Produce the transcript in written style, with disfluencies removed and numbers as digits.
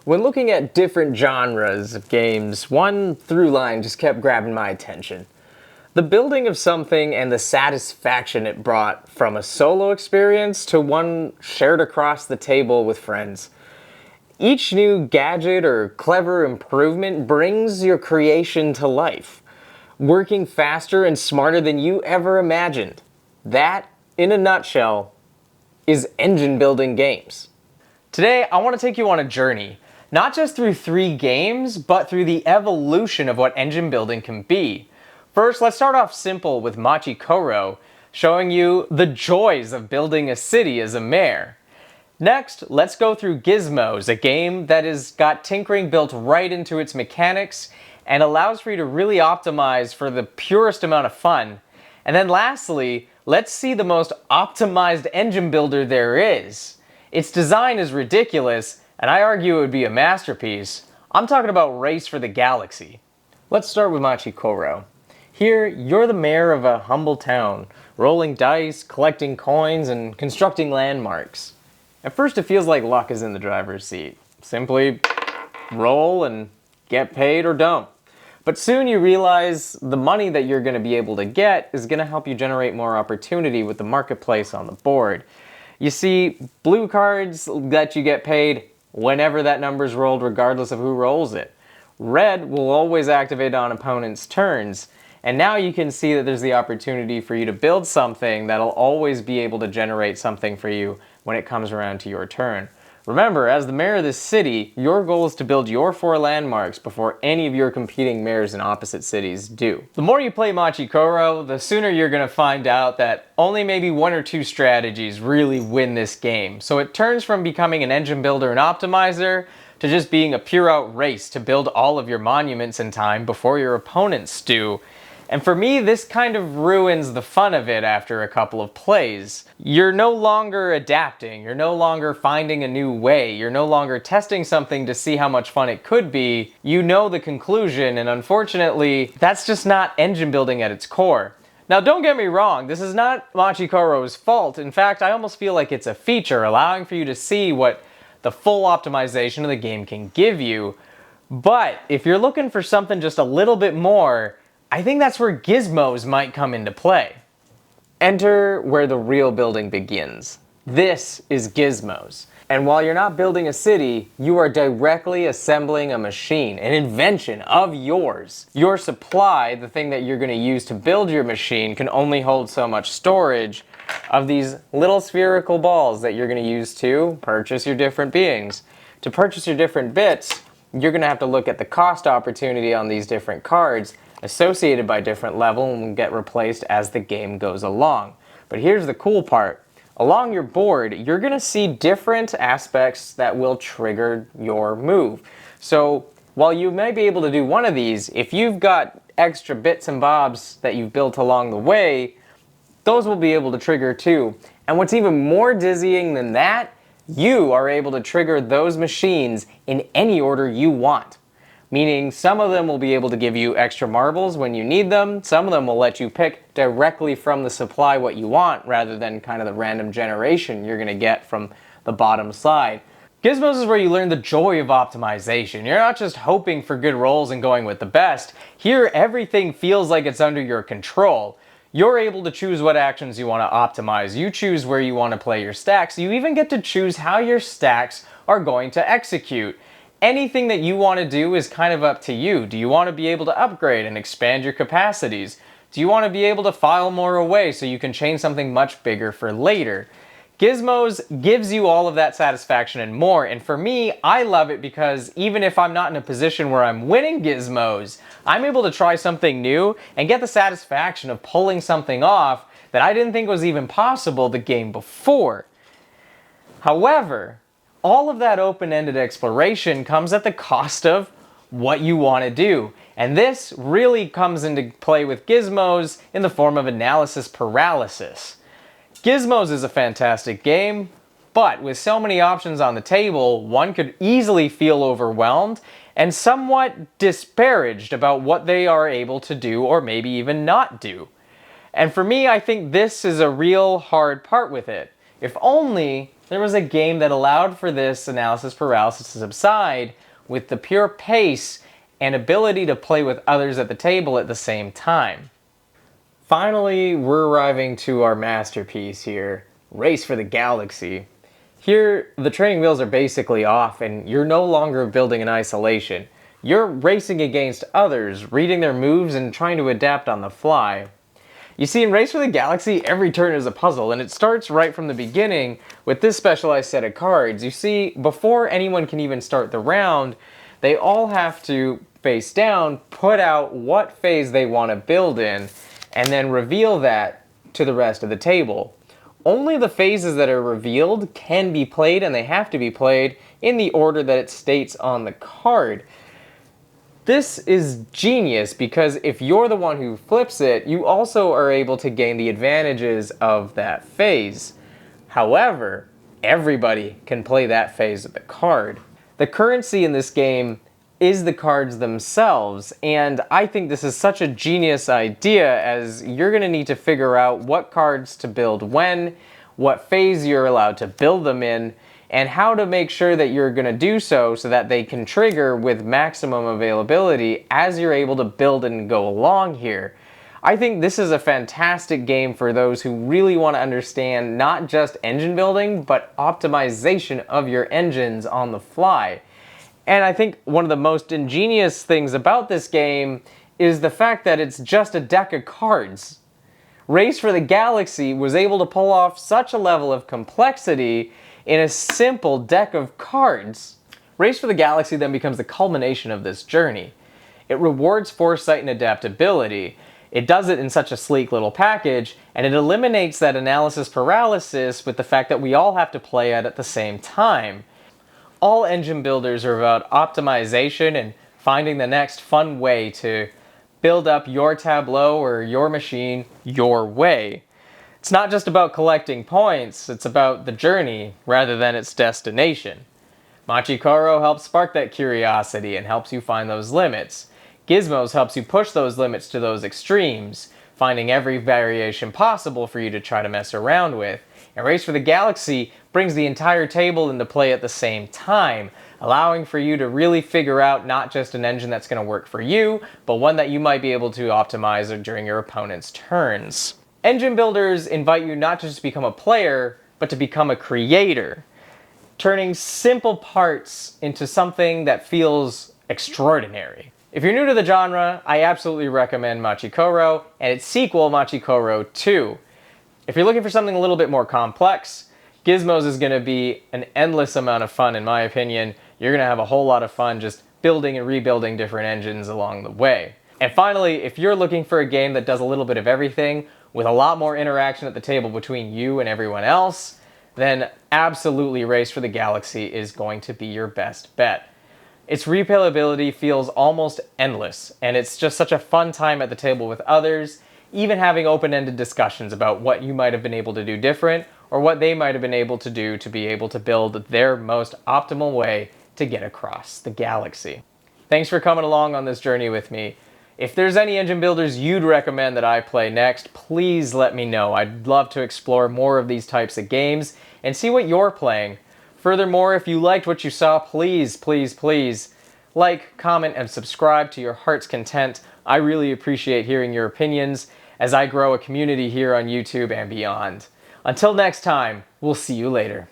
When looking at different genres of games, one through line just kept grabbing my attention. The building of something and the satisfaction it brought from a solo experience to one shared across the table with friends. Each new gadget or clever improvement brings your creation to life, working faster and smarter than you ever imagined. That, in a nutshell, is engine building games. Today, I want to take you on a journey, not just through 3 games, but through the evolution of what engine building can be. First, let's start off simple with Machi Koro, showing you the joys of building a city as a mayor. Next, let's go through Gizmos, a game that has got tinkering built right into its mechanics and allows for you to really optimize for the purest amount of fun. And then lastly, let's see the most optimized engine builder there is. Its design is ridiculous, and I argue it would be a masterpiece. I'm talking about Race for the Galaxy. Let's start with Machi Koro. Here, you're the mayor of a humble town, rolling dice, collecting coins, and constructing landmarks. At first it feels like luck is in the driver's seat. Simply roll and get paid or don't. But soon you realize the money that you're going to be able to get is going to help you generate more opportunity with the marketplace on the board. You see, blue cards let you get paid whenever that number's rolled, regardless of who rolls it. Red will always activate on opponents' turns. And now you can see that there's the opportunity for you to build something that'll always be able to generate something for you when it comes around to your turn. Remember, as the mayor of this city, your goal is to build your 4 landmarks before any of your competing mayors in opposite cities do. The more you play Machi Koro, the sooner you're going to find out that only maybe 1 or 2 strategies really win this game. So it turns from becoming an engine builder and optimizer to just being a pure out race to build all of your monuments in time before your opponents do. And for me, this kind of ruins the fun of it after a couple of plays. You're no longer adapting, you're no longer finding a new way, you're no longer testing something to see how much fun it could be. You know the conclusion, and unfortunately, that's just not engine building at its core. Now don't get me wrong, this is not Machi Koro's fault. In fact, I almost feel like it's a feature, allowing for you to see what the full optimization of the game can give you. But if you're looking for something just a little bit more, I think that's where Gizmos might come into play. Enter where the real building begins. This is Gizmos. And while you're not building a city, you are directly assembling a machine, an invention of yours. Your supply, the thing that you're going to use to build your machine, can only hold so much storage of these little spherical balls that you're going to use to purchase your different beings. To purchase your different bits, you're going to have to look at the cost opportunity on these different cards associated by different level and will get replaced as the game goes along. But here's the cool part. Along your board, you're going to see different aspects that will trigger your move. So while you may be able to do one of these, if you've got extra bits and bobs that you've built along the way, those will be able to trigger too. And what's even more dizzying than that, you are able to trigger those machines in any order you want. Meaning some of them will be able to give you extra marbles when you need them, some of them will let you pick directly from the supply what you want rather than kind of the random generation you're going to get from the bottom side. Gizmos is where you learn the joy of optimization. You're not just hoping for good rolls and going with the best. Here everything feels like it's under your control. You're able to choose what actions you want to optimize. You choose where you want to play your stacks. You even get to choose how your stacks are going to execute. Anything that you want to do is kind of up to you. Do you want to be able to upgrade and expand your capacities? Do you want to be able to file more away so you can chain something much bigger for later? Gizmos gives you all of that satisfaction and more, and for me, I love it because even if I'm not in a position where I'm winning Gizmos, I'm able to try something new and get the satisfaction of pulling something off that I didn't think was even possible the game before. However, all of that open-ended exploration comes at the cost of what you want to do. And this really comes into play with Gizmos in the form of analysis paralysis. Gizmos is a fantastic game, but with so many options on the table, one could easily feel overwhelmed and somewhat disparaged about what they are able to do or maybe even not do. And for me, I think this is a real hard part with it. If only there was a game that allowed for this analysis paralysis to subside with the pure pace and ability to play with others at the table at the same time. Finally, we're arriving to our masterpiece here, Race for the Galaxy. Here, the training wheels are basically off and you're no longer building in isolation. You're racing against others, reading their moves and trying to adapt on the fly. You see, in Race for the Galaxy, every turn is a puzzle, and it starts right from the beginning with this specialized set of cards. You see, before anyone can even start the round, they all have to, face down, put out what phase they want to build in, and then reveal that to the rest of the table. Only the phases that are revealed can be played, and they have to be played in the order that it states on the card. This is genius because if you're the one who flips it, you also are able to gain the advantages of that phase. However, everybody can play that phase of the card. The currency in this game is the cards themselves, and I think this is such a genius idea as you're going to need to figure out what cards to build when, what phase you're allowed to build them in, and how to make sure that you're going to do so that they can trigger with maximum availability as you're able to build and go along here. I think this is a fantastic game for those who really want to understand not just engine building, but optimization of your engines on the fly. And I think one of the most ingenious things about this game is the fact that it's just a deck of cards. Race for the Galaxy was able to pull off such a level of complexity in a simple deck of cards. Race for the Galaxy then becomes the culmination of this journey. It rewards foresight and adaptability. It does it in such a sleek little package, and it eliminates that analysis paralysis with the fact that we all have to play it at the same time. All engine builders are about optimization and finding the next fun way to build up your tableau or your machine your way. It's not just about collecting points, it's about the journey rather than its destination. Machi Koro helps spark that curiosity and helps you find those limits. Gizmos helps you push those limits to those extremes, finding every variation possible for you to try to mess around with. And Race for the Galaxy brings the entire table into play at the same time, allowing for you to really figure out not just an engine that's going to work for you, but one that you might be able to optimize during your opponent's turns. Engine builders invite you not just to become a player, but to become a creator, turning simple parts into something that feels extraordinary. If you're new to the genre, I absolutely recommend Machi Koro and its sequel, Machi Koro 2. If you're looking for something a little bit more complex, Gizmos is going to be an endless amount of fun in my opinion. You're going to have a whole lot of fun just building and rebuilding different engines along the way. And finally, if you're looking for a game that does a little bit of everything, with a lot more interaction at the table between you and everyone else, then absolutely Race for the Galaxy is going to be your best bet. Its replayability feels almost endless, and it's just such a fun time at the table with others, even having open-ended discussions about what you might have been able to do different, or what they might have been able to do to be able to build their most optimal way to get across the galaxy. Thanks for coming along on this journey with me. If there's any engine builders you'd recommend that I play next, please let me know. I'd love to explore more of these types of games and see what you're playing. Furthermore, if you liked what you saw, please like, comment, and subscribe to your heart's content. I really appreciate hearing your opinions as I grow a community here on YouTube and beyond. Until next time, we'll see you later.